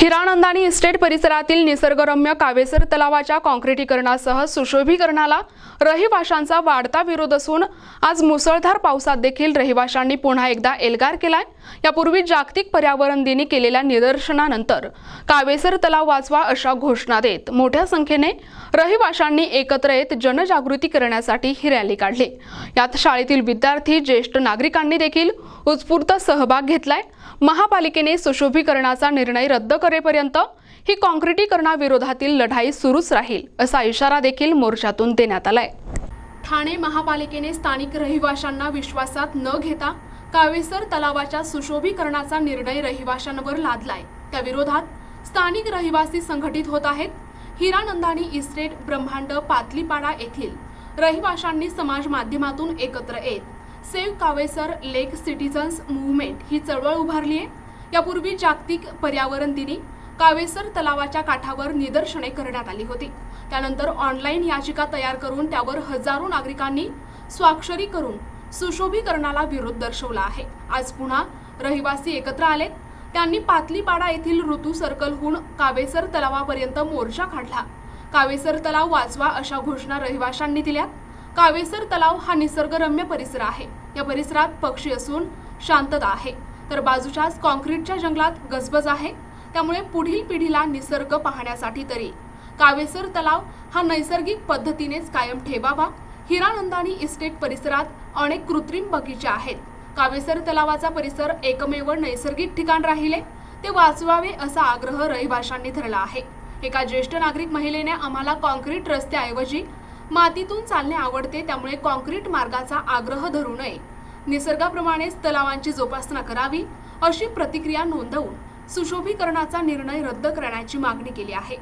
Hiranandani estate परिसरातील निसर्गरम्य कावेसर तलावाच्या काँक्रिटीकरणासह सुशोभीकरणाला रहिवाशांचा वाढता विरोध असून आज मुसळधार पावसात देखील रहिवाशांनी पुन्हा एकदा एल्गार केलाय। यापूर्वी जागतिक पर्यावरण दिनी केलेल्या निदर्शनानंतर कावेसर तलाव वाचवा अशा घोषणा देत मोठ्या संख्येने रहिवाशांनी एकत्र येत जनजागृती करण्यासाठी ही रॅली काढली। यात शाळेतील विद्यार्थी, ज्येष्ठ नागरिकांनी देखील उत्स्फूर्त सहभाग घेतलाय। महापालिकेने सुशोभीकरणाचा निर्णय रद्द करेपर्यंत ही काँक्रिटीकरणाविरोधातील लढाई सुरूच राहील असा इशारा देखील मोर्चातून देण्यात आलाय। ठाणे महापालिकेने स्थानिक रहिवाशांना विश्वासात न घेता कावेसर तलावाच्या सुशोभीकरणाचा निर्णय रहिवाशांवर लादलाय। त्या विरोधात स्थानिक रहिवासी संघटित होत आहेत। हिरानंदानी इस्टेट ब्रह्मांड पातलीपाडा येथील रहिवाशांनी समाज माध्यमातून एकत्र येत सेव्ह कावेसर लेक सिटीजन्स मूव्हमेंट ही चळवळ उभारली आहे। यापूर्वी जागतिक पर्यावरण दिनी कावेसर तलावाच्या काठावर निदर्शने करण्यात आली होती। त्यानंतर ऑनलाईन याचिका तयार करून त्यावर हजारो नागरिकांनी स्वाक्षरी करून सुशोभीकरणाला विरोध दर्शवला आहे। आज पुन्हा रहिवासी एकत्र आलेत। त्यांनी पातलीपाडा येथील ऋतू सर्कलहून कावेसर तलावापर्यंत मोर्चा काढला। कावेसर तलाव वाचवा अशा घोषणा रहिवाशांनी दिल्यात। कावेसर तलाव हा निसर्गरम्य परिसर आहे। या परिसरात पक्षी असून शांतता आहे, तर बाजूच्याच काँक्रीटच्या जंगलात गजबज आहे। त्यामुळे पुढील पिढीला निसर्ग पाहण्यासाठी तरी कावेसर तलाव हा नैसर्गिक पद्धतीनेच कायम ठेवावा। हिरानंदानी इस्टेट परिसरात अनेक कृत्रिम बगीचे आहेत। कावेसर तलावाचा परिसर एकमेव नैसर्गिक ठिकाण राहिले ते वाचवावे असा आग्रह रहिवाशांनी धरला आहे। एका ज्येष्ठ नागरिक महिलेने आम्हाला काँक्रीट रस्त्याऐवजी मातीतून चालणे आवडते, त्यामुळे काँक्रीट मार्गाचा आग्रह धरू नये, निसर्गाप्रमाणेच तलावांची जोपासना करावी अशी प्रतिक्रिया नोंदवून सुशोभीकरणाचा निर्णय रद्द करण्याची मागणी केली आहे।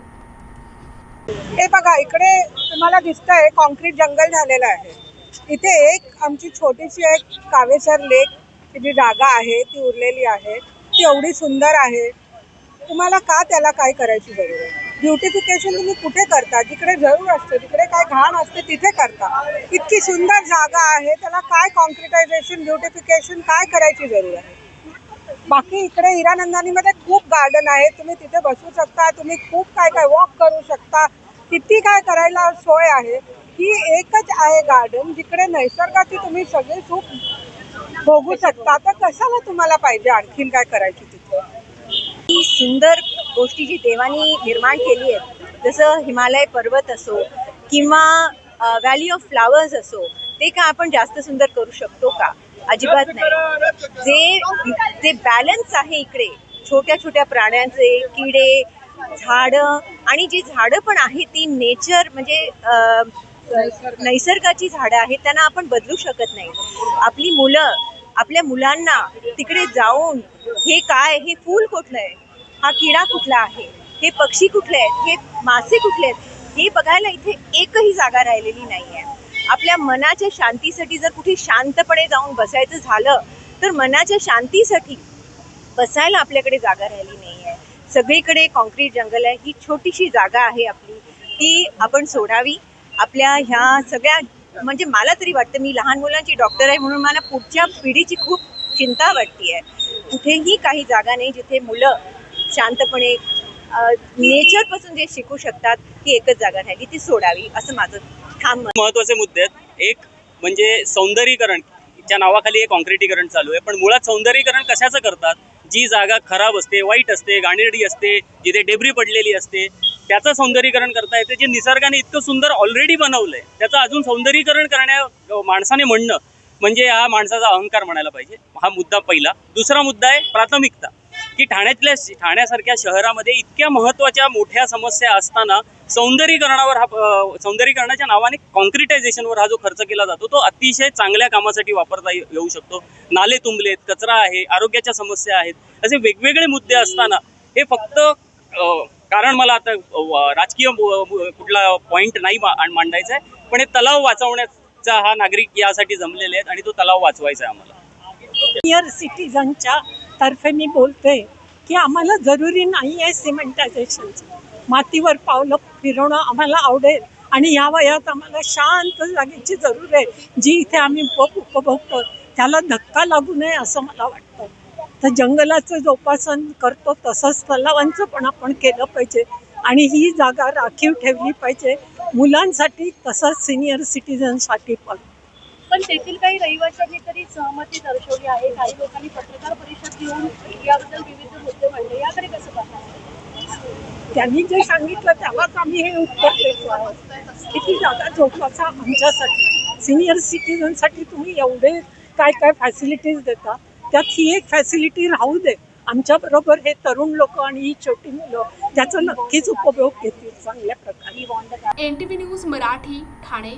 हे बघा, इकडे तुम्हाला दिसतंय काँक्रीट जंगल झालेलं आहे। इथे एक आमची छोटीशी एक कावेसर लेक जी जागा आहे ती उरलेली आहे, ती एवढी सुंदर आहे। तुम्हाला का त्याला काय करायची जरूर आहे? ब्युटिफिकेशन तुम्ही कुठे करता? जिकडे जरूर असते, जिकडे काय घाण असते तिथे करता। इतकी सुंदर जागा आहे, त्याला काय कॉन्क्रिटायझेशन, ब्युटिफिकेशन काय करायची जरूर आहे? बाकी इकडे हिरानंदानीमध्ये खूप गार्डन आहे, तुम्ही तिथे बसू शकता, तुम्ही खूप काय काय वॉक करू शकता, किती काय करायला सोय आहे। ही एकच आहे गार्डन जिकडे नैसर्गाची तुम्ही सगळे सुख भोगू शकता। तर कशाला तुम्हाला पाहिजे आणखीन काय करायची तिथे? ही सुंदर गोष्टी जी देवानी निर्माण केली आहे, जसं हिमालय पर्वत असो किंवा व्हॅली ऑफ फ्लावर्स असो, ते का आपण जास्त सुंदर करू शकतो का? अजिबात नाही। जे बॅलन्स आहे इकडे, छोट्या छोट्या प्राण्यांचे, किडे, झाडं, आणि जी झाडं पण आहे ती नेचर म्हणजे नैसर्गाची झाडं आहेत, त्यांना आपण बदलू शकत नाही। आपली मुलं आपल्या मुलांना तिकडे जाऊन हे काय, हे फूल कुठलं आहे, हा किडा कुठला आहे, हे पक्षी कुठले आहेत, हे मासे कुठले आहेत, हे बघायला इथे एकही जागा राहिलेली नाही आहे। आपल्या मनाच्या शांतीसाठी जर कुठे शांतपणे जाऊन बसायचं झालं तर मनाच्या शांतीसाठी बसायला आपल्याकडे जागा राहिली नाही आहे। सगळीकडे काँक्रीट जंगल आहे। ही छोटीशी जागा आहे आपली, ती आपण सोडावी। आपल्या ह्या सगळ्या, म्हणजे मला तरी वाटतं, मी लहान मुलांची डॉक्टर आहे म्हणून मला पुढच्या पिढीची खूप चिंता वाटते आहे। कुठेही काही जागा नाही जिथे मुलं शांतपणे नेचरपासून जे शिकू शकतात, ती एकच जागा राहिली, ती सोडावी असं माझं ठाम मत। महत्त्वाचे मुद्दे आहेत। एक म्हणजे सौंदर्यीकरण, च्या नावाखाली हे काँक्रिटीकरण चालू आहे, पण मुळात सौंदर्यीकरण कशाचं करतात? जी जागा खराब असते, वाईट असते, घाणेरडी असते, जिथे डेब्री पडलेली असते, त्याचं सौंदर्यीकरण करता येते। जे निसर्गाने इतकं सुंदर ऑलरेडी बनवलंय त्याचं अजून सौंदर्यीकरण करण्या माणसाने म्हणणं म्हणजे हा माणसाचा अहंकार म्हणायला पाहिजे। हा मुद्दा पहिला। दुसरा मुद्दा आहे प्राथमिकता, की ठाण्यासारख्या शहरामध्ये इतक्या महत्त्वाच्या मोठ्या समस्या असताना सौंदर्यीकरणाच्या नावाने काँक्रिटायझेशनवर हा जो खर्च केला जातो तो अतिशय चांगल्या कामासाठी वापरता येऊ शकतो। नाले तुंबलेत, कचरा आहे, आरोग्याच्या समस्या आहेत, असे वेगवेगळे मुद्दे असताना हे फक्त कारण मला आता राजकीय कुठला पॉईंट नाही मांडायचा आहे, पण हे तलाव वाचवण्याचा हा नागरिक यासाठी जमलेले आहेत आणि तो तलाव वाचवायचा आहे आम्हाला। सिनियर सिटीजनच्या तर्फे मी बोलते की आम्हाला जरुरी नाही आहे सिमेंटायझेशनचं। मातीवर पावलं फिरवणं आम्हाला आवडेल आणि या वयात आम्हाला शांत जागेची जरूर आहे, जी इथे आम्ही उपभोगतो त्याला धक्का लागू नये असं मला वाटतं। तर जंगलाचं जोपासन करतो तसंच तलावांचं पण आपण केलं पाहिजे आणि ही जागा राखीव ठेवली पाहिजे मुलांसाठी तसंच सिनियर सिटीजनसाठी पण. पण तेथील काही रहिवाशांनी तरी सहमती दर्शवली आहे. काही लोकांनी पत्रकार परिषद घेऊन याबद्दल विविध मुद्दे मांडले. याकडे कसं पाहता? त्यांनी जे सांगितलं त्यालाच आम्ही हे उत्तर देतो आहोत की ती जागा जोपासा आमच्यासाठी सिनियर सिटीजनसाठी तुम्ही एवढे काय काय फॅसिलिटीज देता त्यात ही एक फॅसिलिटी राहू दे. आमच्याबरोबर हे तरुण लोक आणि ही छोटी मुलं ज्याचा नक्कीच उपयोग घेतील चांगल्या प्रकारे. NTV news Marathi Thane.